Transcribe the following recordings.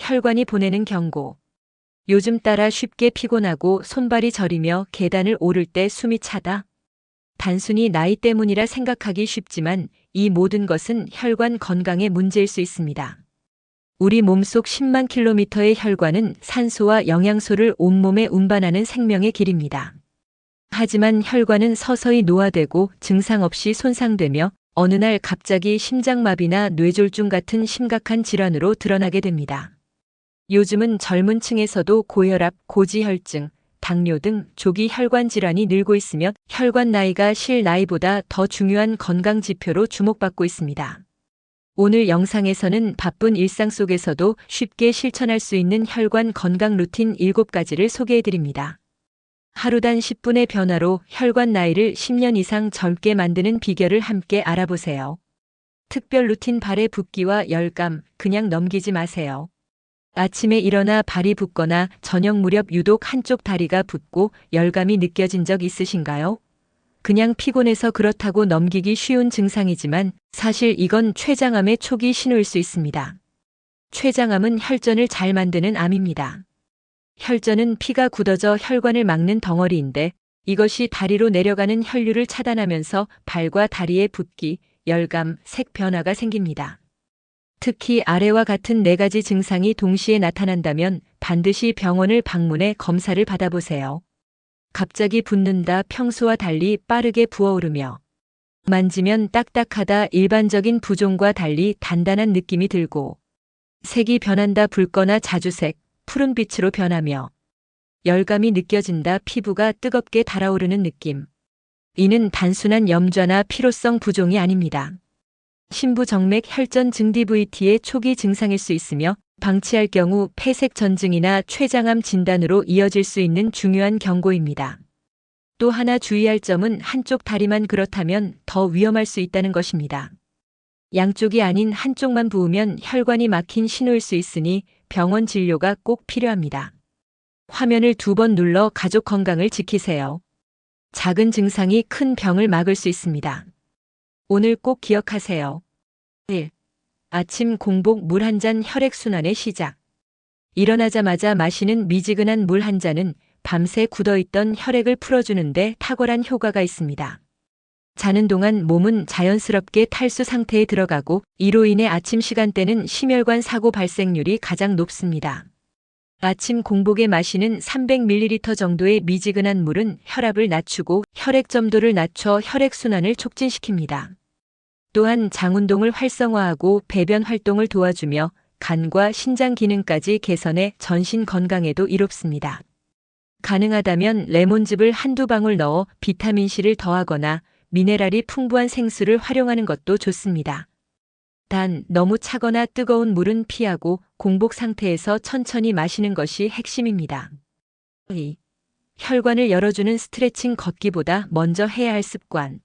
혈관이 보내는 경고. 요즘 따라 쉽게 피곤하고 손발이 저리며 계단을 오를 때 숨이 차다. 단순히 나이 때문이라 생각하기 쉽지만 이 모든 것은 혈관 건강의 문제일 수 있습니다. 우리 몸속 10만 킬로미터의 혈관은 산소와 영양소를 온몸에 운반하는 생명의 길입니다. 하지만 혈관은 서서히 노화되고 증상 없이 손상되며 어느 날 갑자기 심장마비나 뇌졸중 같은 심각한 질환으로 드러나게 됩니다. 요즘은 젊은 층에서도 고혈압, 고지혈증, 당뇨 등 조기 혈관 질환이 늘고 있으며 혈관 나이가 실 나이보다 더 중요한 건강 지표로 주목받고 있습니다. 오늘 영상에서는 바쁜 일상 속에서도 쉽게 실천할 수 있는 혈관 건강 루틴 7가지를 소개해 드립니다. 하루단 10분의 변화로 혈관 나이를 10년 이상 젊게 만드는 비결을 함께 알아보세요. 특별 루틴 발의 붓기와 열감, 그냥 넘기지 마세요. 아침에 일어나 발이 붓거나 저녁 무렵 유독 한쪽 다리가 붓고 열감이 느껴진 적 있으신가요? 그냥 피곤해서 그렇다고 넘기기 쉬운 증상이지만 사실 이건 췌장암의 초기 신호일 수 있습니다. 췌장암은 혈전을 잘 만드는 암입니다. 혈전은 피가 굳어져 혈관을 막는 덩어리인데 이것이 다리로 내려가는 혈류를 차단하면서 발과 다리에 붓기, 열감, 색 변화가 생깁니다. 특히 아래와 같은 4가지 증상이 동시에 나타난다면 반드시 병원을 방문해 검사를 받아보세요. 갑자기 붓는다, 평소와 달리 빠르게 부어오르며 만지면 딱딱하다, 일반적인 부종과 달리 단단한 느낌이 들고 색이 변한다, 붉거나 자주색, 푸른빛으로 변하며 열감이 느껴진다, 피부가 뜨겁게 달아오르는 느낌. 이는 단순한 염좌나 피로성 부종이 아닙니다. 심부정맥 혈전 증 DVT의 초기 증상일 수 있으며 방치할 경우 폐색 전증이나 췌장암 진단으로 이어질 수 있는 중요한 경고입니다. 또 하나 주의할 점은 한쪽 다리만 그렇다면 더 위험할 수 있다는 것입니다. 양쪽이 아닌 한쪽만 부으면 혈관이 막힌 신호일 수 있으니 병원 진료가 꼭 필요합니다. 화면을 2번 눌러 가족 건강을 지키세요. 작은 증상이 큰 병을 막을 수 있습니다. 오늘 꼭 기억하세요. 1. 아침 공복 물 한 잔 혈액순환의 시작. 일어나자마자 마시는 미지근한 물 한 잔은 밤새 굳어있던 혈액을 풀어주는데 탁월한 효과가 있습니다. 자는 동안 몸은 자연스럽게 탈수 상태에 들어가고 이로 인해 아침 시간대는 심혈관 사고 발생률이 가장 높습니다. 아침 공복에 마시는 300ml 정도의 미지근한 물은 혈압을 낮추고 혈액 점도를 낮춰 혈액순환을 촉진시킵니다. 또한 장운동을 활성화하고 배변 활동을 도와주며 간과 신장 기능까지 개선해 전신 건강에도 이롭습니다. 가능하다면 레몬즙을 한두 방울 넣어 비타민C를 더하거나 미네랄이 풍부한 생수를 활용하는 것도 좋습니다. 단, 너무 차거나 뜨거운 물은 피하고 공복 상태에서 천천히 마시는 것이 핵심입니다. 2. 혈관을 열어주는 스트레칭 걷기보다 먼저 해야 할 습관.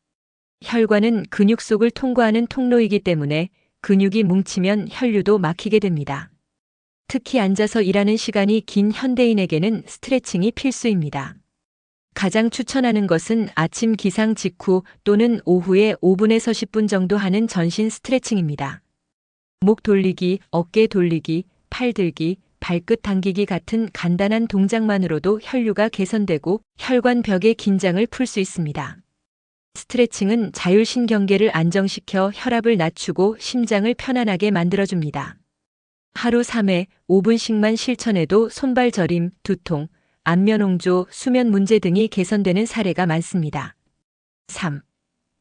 혈관은 근육 속을 통과하는 통로이기 때문에 근육이 뭉치면 혈류도 막히게 됩니다. 특히 앉아서 일하는 시간이 긴 현대인에게는 스트레칭이 필수입니다. 가장 추천하는 것은 아침 기상 직후 또는 오후에 5분에서 10분 정도 하는 전신 스트레칭입니다. 목 돌리기, 어깨 돌리기, 팔 들기, 발끝 당기기 같은 간단한 동작만으로도 혈류가 개선되고 혈관 벽의 긴장을 풀 수 있습니다. 스트레칭은 자율신경계를 안정시켜 혈압을 낮추고 심장을 편안하게 만들어줍니다. 하루 3회 5분씩만 실천해도 손발 저림, 두통, 안면홍조, 수면 문제 등이 개선되는 사례가 많습니다. 3.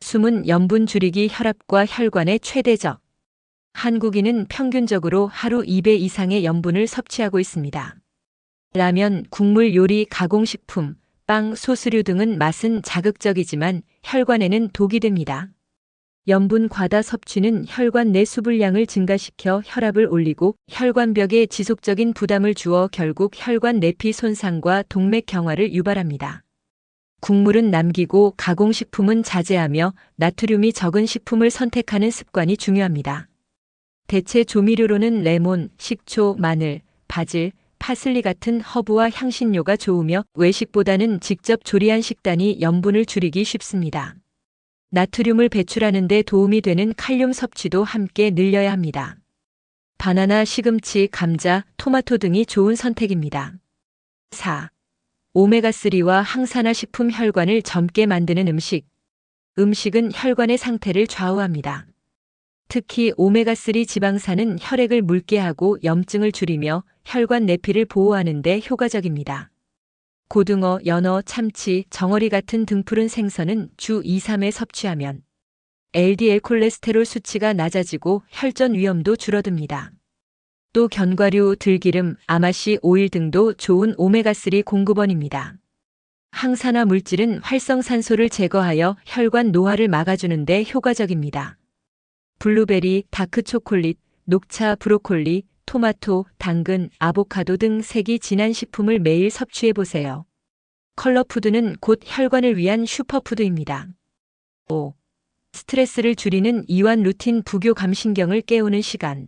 숨은 염분 줄이기. 혈압과 혈관의 최대적. 한국인은 평균적으로 하루 2배 이상의 염분을 섭취하고 있습니다. 라면, 국물 요리, 가공식품, 빵, 소스류 등은 맛은 자극적이지만 혈관에는 독이 됩니다. 염분 과다 섭취는 혈관 내 수분량을 증가시켜 혈압을 올리고 혈관벽에 지속적인 부담을 주어 결국 혈관 내피 손상과 동맥 경화를 유발합니다. 국물은 남기고 가공식품은 자제하며 나트륨이 적은 식품을 선택하는 습관이 중요합니다. 대체 조미료로는 레몬, 식초, 마늘, 바질, 파슬리 같은 허브와 향신료가 좋으며 외식보다는 직접 조리한 식단이 염분을 줄이기 쉽습니다. 나트륨을 배출하는 데 도움이 되는 칼륨 섭취도 함께 늘려야 합니다. 바나나, 시금치, 감자, 토마토 등이 좋은 선택입니다. 4. 오메가3와 항산화 식품 혈관을 젊게 만드는 음식. 음식은 혈관의 상태를 좌우합니다. 특히 오메가3 지방산은 혈액을 묽게 하고 염증을 줄이며 혈관 내피를 보호하는 데 효과적입니다. 고등어, 연어, 참치, 정어리 같은 등푸른 생선은 주 2-3회 섭취하면 LDL 콜레스테롤 수치가 낮아지고 혈전 위험도 줄어듭니다. 또 견과류, 들기름, 아마씨 오일 등도 좋은 오메가3 공급원입니다. 항산화 물질은 활성산소를 제거하여 혈관 노화를 막아주는 데 효과적입니다. 블루베리, 다크초콜릿, 녹차, 브로콜리, 토마토, 당근, 아보카도 등 색이 진한 식품을 매일 섭취해보세요. 컬러푸드는 곧 혈관을 위한 슈퍼푸드입니다. 5. 스트레스를 줄이는 이완 루틴. 부교감신경을 깨우는 시간.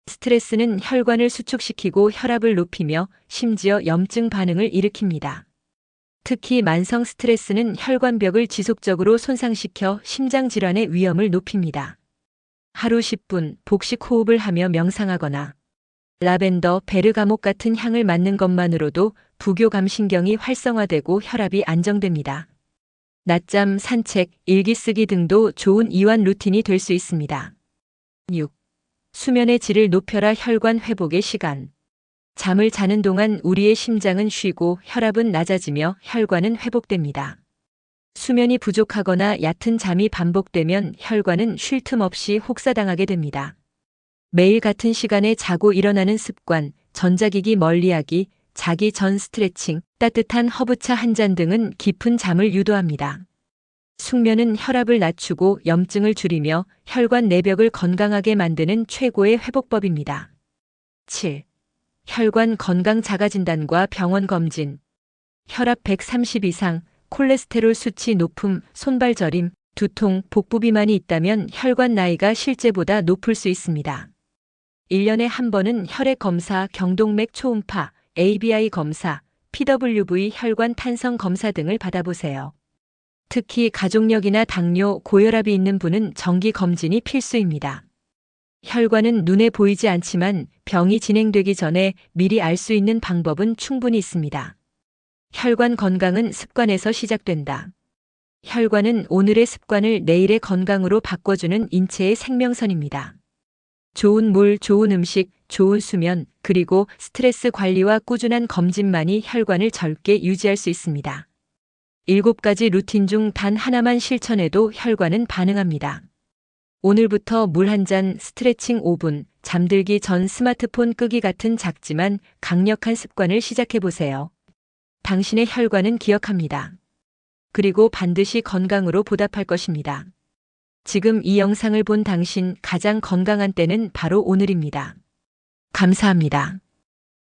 스트레스는 혈관을 수축시키고 혈압을 높이며 심지어 염증 반응을 일으킵니다. 특히 만성 스트레스는 혈관벽을 지속적으로 손상시켜 심장질환의 위험을 높입니다. 하루 10분 복식 호흡을 하며 명상하거나 라벤더, 베르가못 같은 향을 맡는 것만으로도 부교감신경이 활성화되고 혈압이 안정됩니다. 낮잠, 산책, 일기 쓰기 등도 좋은 이완 루틴이 될 수 있습니다. 6. 수면의 질을 높여라. 혈관 회복의 시간. 잠을 자는 동안 우리의 심장은 쉬고 혈압은 낮아지며 혈관은 회복됩니다. 수면이 부족하거나 얕은 잠이 반복되면 혈관은 쉴 틈 없이 혹사당하게 됩니다. 매일 같은 시간에 자고 일어나는 습관, 전자기기 멀리하기, 자기 전 스트레칭, 따뜻한 허브차 한 잔 등은 깊은 잠을 유도합니다. 숙면은 혈압을 낮추고 염증을 줄이며 혈관 내벽을 건강하게 만드는 최고의 회복법입니다. 7. 혈관 건강 자가진단과 병원 검진. 혈압 130 이상, 콜레스테롤 수치 높음, 손발 저림, 두통, 복부 비만이 있다면 혈관 나이가 실제보다 높을 수 있습니다. 1년에 한 번은 혈액 검사, 경동맥 초음파, ABI 검사, PWV 혈관 탄성 검사 등을 받아보세요. 특히 가족력이나 당뇨, 고혈압이 있는 분은 정기 검진이 필수입니다. 혈관은 눈에 보이지 않지만 병이 진행되기 전에 미리 알 수 있는 방법은 충분히 있습니다. 혈관 건강은 습관에서 시작된다. 혈관은 오늘의 습관을 내일의 건강으로 바꿔주는 인체의 생명선입니다. 좋은 물, 좋은 음식, 좋은 수면, 그리고 스트레스 관리와 꾸준한 검진만이 혈관을 젊게 유지할 수 있습니다. 7가지 루틴 중 단 하나만 실천해도 혈관은 반응합니다. 오늘부터 물 한 잔, 스트레칭 5분, 잠들기 전 스마트폰 끄기 같은 작지만 강력한 습관을 시작해보세요. 당신의 혈관은 기억합니다. 그리고 반드시 건강으로 보답할 것입니다. 지금 이 영상을 본 당신 가장 건강한 때는 바로 오늘입니다. 감사합니다.